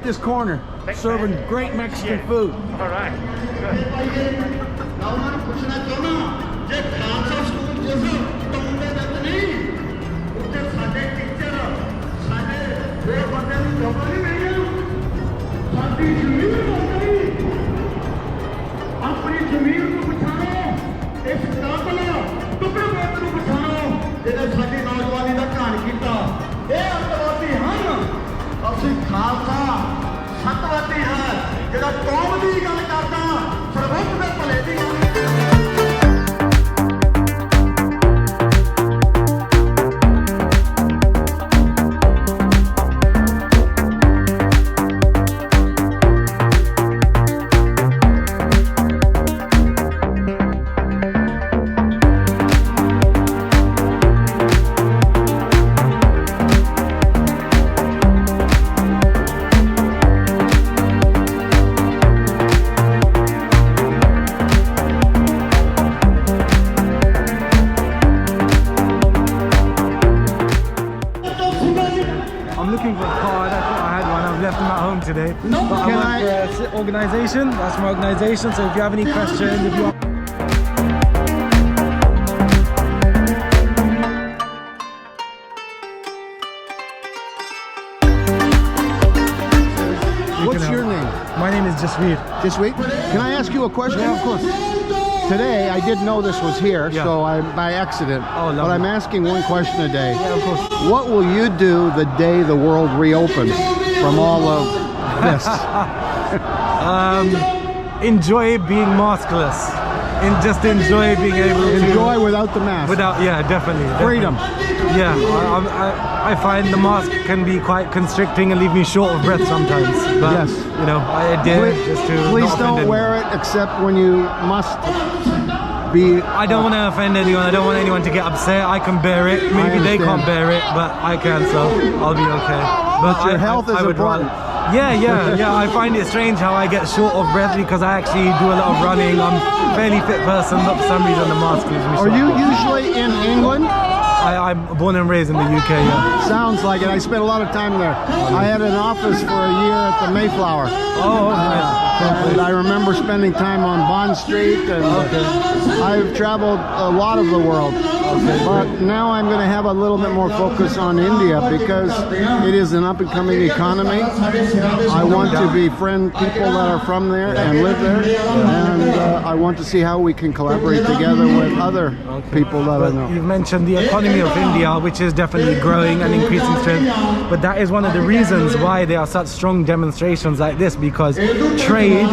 this corner, serving great Mexican food. All right. ਅਸੀਂ ਖਾਲਸਾ ਸਤਵਾਦੀ ਹੈ ਜਿਹੜਾ ਕੌਮ ਦੀ ਗੱਲ ਕਰਦਾ ਸਰਬੱਤ ਦੇ ਭਲੇ ਦੀ ਗੱਲ I'm looking for a card. I thought I had one. I've left them at home today. But I work for an organisation. That's my organisation. So if you have any questions, if you want... What's your name? My name is Jasveer. This week? Can I ask you a question? Yeah, of course. Today, I didn't know this was here, Yeah. so I by accident. Oh, lovely. But I'm asking one question a day. Yeah, of course. What will you do the day the world reopens from all of this? Enjoy being maskless. Just enjoy being able to... Enjoy without the mask. Without, yeah, definitely. Freedom. Yeah, I find the mask can be quite constricting and leave me short of breath sometimes. But, Yes. you know, I did just to Please not offend don't anyone. wear it except when you must be... I don't want to offend anyone. I don't want anyone to get upset. I can bear it. Maybe they understand. can't bear it, but I can, so I'll be okay. But your health is would important. Yeah. I find it strange how I get short of breath because I actually do a lot of running. I'm a fairly fit person, but for some reason the mask leaves me short. Are you usually in England? I'm born and raised in the UK, yeah. Sounds like it. I spent a lot of time there. I had an office for a year at the Mayflower. Oh, nice. And I remember spending time on Bond Street, and I've traveled a lot of the world. But now I'm going to have a little bit more focus on India because it is an up-and-coming economy. I want to befriend people that are from there and live there, and I want to see how we can collaborate together with other people that I know. You've mentioned the economy of India, which is definitely growing and increasing strength, but that is one of the reasons why there are such strong demonstrations like this, because trade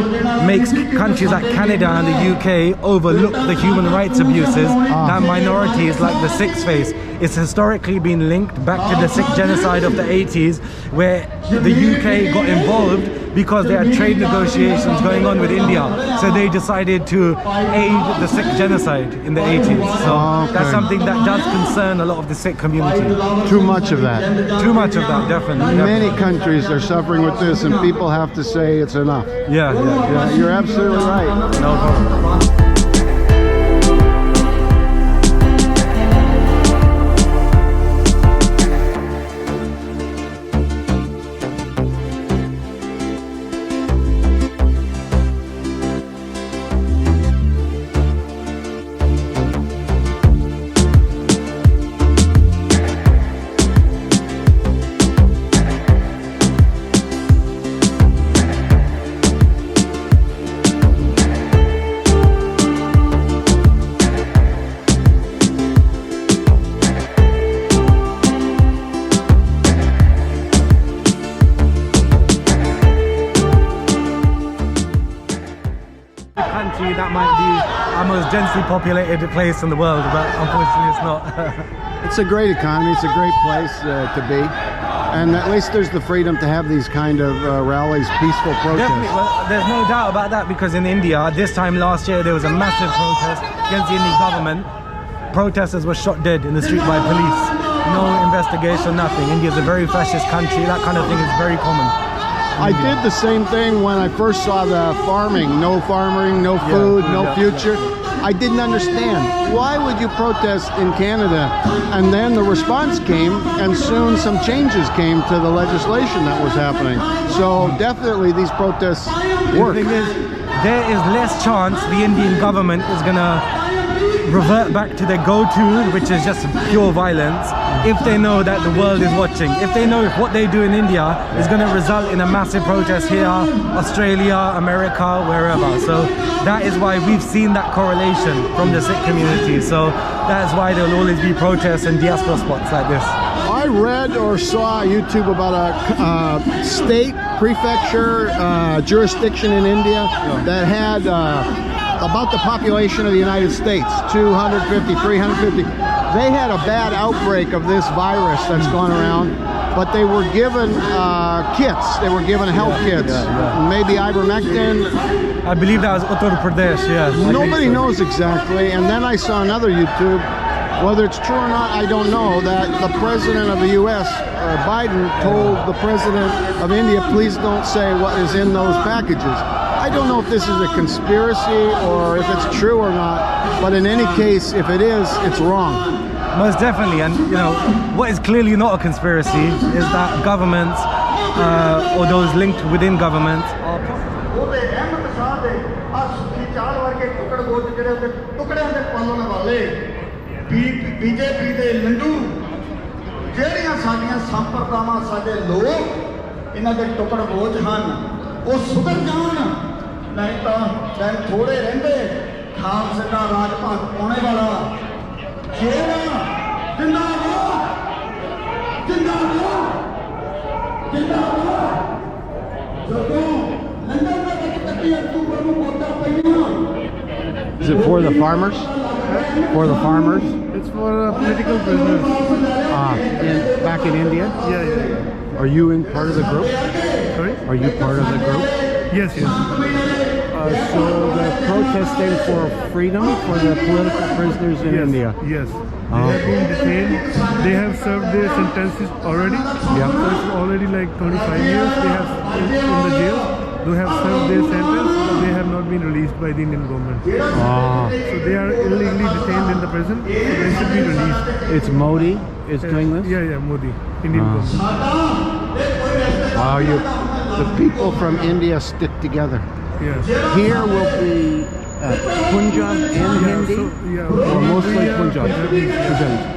makes countries like Canada and the UK overlook the human rights abuses that minorities like the Sikhs face. It's historically been linked back to the Sikh genocide of the 80s, where the UK got involved because there are trade negotiations going on with India. So they decided to aid the Sikh genocide in the 80s. So that's something that does concern a lot of the Sikh community. Too much of that. Too much of that, definitely. Many countries are suffering with this, and people have to say it's enough. Yeah. You're absolutely right. No problem. That might be our most densely populated place in the world, but unfortunately it's not. It's a great economy. It's a great place to be. And at least there's the freedom to have these kind of rallies, peaceful protests. Definitely, well, there's no doubt about that, because in India, this time last year, there was a massive protest against the Indian government. Protesters were shot dead in the street by police. No investigation, nothing. India is a very fascist country. That kind of thing is very common. I did the same thing when I first saw the farming. No farming, no food, no future. I didn't understand. Why would you protest in Canada? And then the response came, and soon some changes came to the legislation that was happening. So definitely these protests work. The thing is, there is less chance the Indian government is gonna revert back to their go-to, which is just pure violence, if they know that the world is watching. If they know if what they do in India is going to result in a massive protest here, Australia, America, wherever. So that is why we've seen that correlation from the Sikh community. So that's why there will always be protests and diaspora spots like this. I read or saw on YouTube about a state prefecture jurisdiction in India that had about the population of the United States, 250, 350. They had a bad outbreak of this virus that's gone around, but they were given kits. They were given health kits. Maybe ivermectin. I believe that was Uttar Pradesh, yes. Nobody knows exactly. And then I saw another YouTube, whether it's true or not, I don't know, that the president of the U.S., Biden, told the president of India, please don't say what is in those packages. I don't know if this is a conspiracy or if it's true or not, but in any case, if it is, it's wrong. Most definitely, and you know, what is clearly not a conspiracy is that governments or those linked within government ਉਹਦੇ ਅਹਿਮਦ ਸ਼ਾਹ ਦੇ ਆ ਸੁਖੀ ਚਾਲ ਵਰਗੇ ਟੁਕੜ ਗੋਦ ਜਿਹੜੇ ਉਹਦੇ ਟੁਕੜਿਆਂ ਦੇ ਪਾਲਣ ਵਾਲੇ ਬੀਜੇਪੀ ਦੇ ਲੰਡੂ ਜਿਹੜੀਆਂ ਸਾਡੀਆਂ ਸੰਪਰਦਾਵਾਂ ਸਾਡੇ ਲੋਕ ਇਹਨਾਂ ਦੇ ਟੁਕੜ ਬੋਝ ਹਨ ਉਹ ਸੁਧਰ ਜਾਣ ਨਹੀਂ ਤਾਂ ਦਿਨ ਥੋੜੇ ਰਹਿੰਦੇ ਖਾਲਸੇ ਦਾ ਰਾਜ ਭਾਗ ਪਾਉਣੇ ਵਾਲਾ ਜਿਹੜਾ ਜਿੰਦਾਬਾਦ ਜਿੰਦਾਬਾਦ ਜਿੰਦਾਬਾਦ ਜਦੋਂ ਲੰਡਨ ਦੇ ਵਿੱਚ 31 ਅਕਤੂਬਰ ਨੂੰ ਵੋਟਾਂ ਪਈਆਂ Is it for the farmers? For the farmers? It's for political prisoners. Back in India? Yeah. Are you in part of the group? Sorry? Are you part of the group? Yes. So they're protesting for freedom for the political prisoners in Yes. India? Yes. They have been detained. They have served their sentences already. Yeah. So it's already like 25 years they have in the jail. They have served their sentence, but they have not been released by the Indian government. So they are illegally detained in the prison. So they should be released. It's Modi is doing this? Yeah, Modi, Indian government. Wow, the people from India stick together. Yes. Here will be Punjab and Hindi, or mostly Punjab. Punjabi.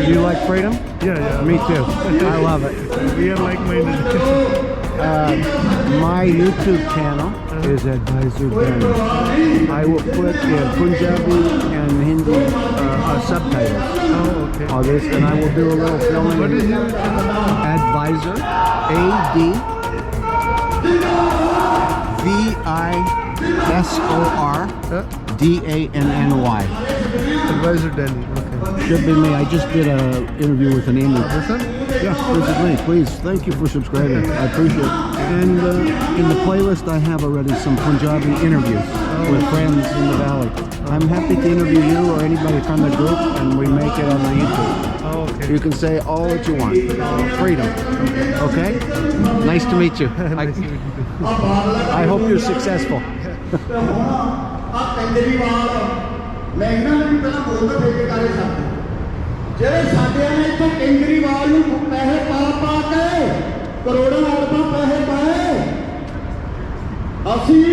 Do you like freedom? Yeah. Me too. I love it. We are like-minded. My YouTube channel is Advisor Ben. I will put Punjabi and Hindi subtitles Okay. on this, and I will do a little filming. What is your channel? Advisor, ADVISORDANNY. Advisor Delhi. Okay. Should be me. I just did an interview with an Amy. This one? Yeah, this is me. Please, thank you for subscribing. I appreciate it. And in the playlist, I have already some Punjabi interviews with friends in the valley. I'm happy to interview you or anybody from the group, and we make it on the YouTube. Okay. You can say all that you want. Freedom. Okay? Nice to meet you. I hope you're successful. ਆ ਕੇਜਰੀਵਾਲ ਮੈਂ ਇਹਨਾਂ ਨੂੰ ਪਹਿਲਾਂ ਬੋਲਦਾ ਠੇਕੇਦਾਰੇ ਸਾਡੇ ਜਿਹੜੇ ਸਾਡੇ ਨੇ ਇੱਥੋਂ ਕੇਜਰੀਵਾਲ ਨੂੰ ਪੈਸੇ ਪਾ ਕੇ ਕਰੋੜਾਂ ਅਰਬਾਂ ਪੈਸੇ ਪਾਏ ਅਸੀਂ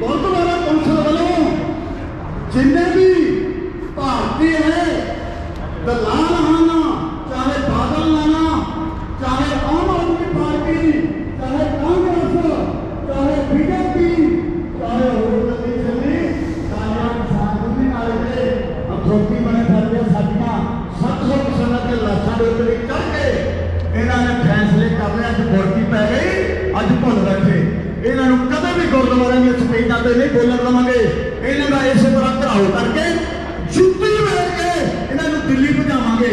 ਗੁਰਦੁਆਰਾ ਕੌਂਸਲ ਵੱਲੋਂ ਜਿੰਨੇ ਵੀ ਭਾਰਤੀ ਹੈ ਦਲਾਲ ਹਨ ਚਾਹੇ ਬਾਦਲ ਲਾਣਾ ਚਾਹੇ ਆਮ ਆਦਮੀ ਪਾਰਟੀ ਚਾਹੇ ਕਾਂਗਰਸ ਚਾਹੇ ਬੀਜੇਪੀ ਚਾਹੇ ਹੋਰ ਦੇ ਨਹੀਂ ਬੋਲਣ ਦੇਵਾਂਗੇ। ਇਹਨਾਂ ਦਾ ਇਸੇ ਤਰ੍ਹਾਂ ਘਰਾਓ ਕਰਕੇ ਜੁੱਤੀ ਵੇਚ ਕੇ ਇਹਨਾਂ ਨੂੰ ਦਿੱਲੀ ਭਜਾਵਾਂਗੇ।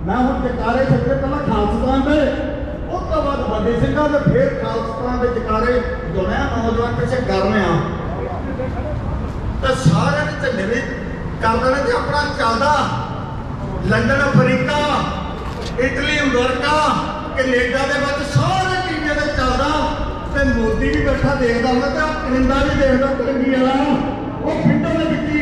ਮੈਂ ਹੁਣ ਜਕਾਰੇ ਛੱਡੇ ਪਹਿਲਾਂ ਖਾਲਸਤਾਨ ਦੇ, ਉਸ ਤੋਂ ਬਾਅਦ ਵੱਡੇ ਸਿੰਘਾਂ ਦੇ, ਫੇਰ ਖਾਲਸਤਾਨ ਦੇ ਜਕਾਰੇ ਦੁਨੀਆ ਨੌਜਵਾਨ ਪਿੱਛੇ ਗਰਮ ਆ ਤੇ ਸਾਰਿਆਂ ਨੇ ਝੰਡੇ ਵੀ ਕਰ ਦੇਣੇ ਤੇ ਆਪਣਾ ਚੱਲਦਾ London, Africa, Italy, America, Canada ਦੇ ਵਿੱਚ ਸਾਰੇ ਟੀਵੀ ਤੇ ਚੱਲਦਾ ਤੇ ਮੋਦੀ ਵੀ ਬੈਠਾ ਦੇਖਦਾ ਹੁੰਦਾ ਤੇ ਕੈਨੇਡਾ ਵੀ ਦੇਖਦਾ ਤਿਰੰਗੀ ਵਾਲਾ ਉਹ ਪਿੰਡਾਂ ਦੇ ਵਿੱਚ ਹੀ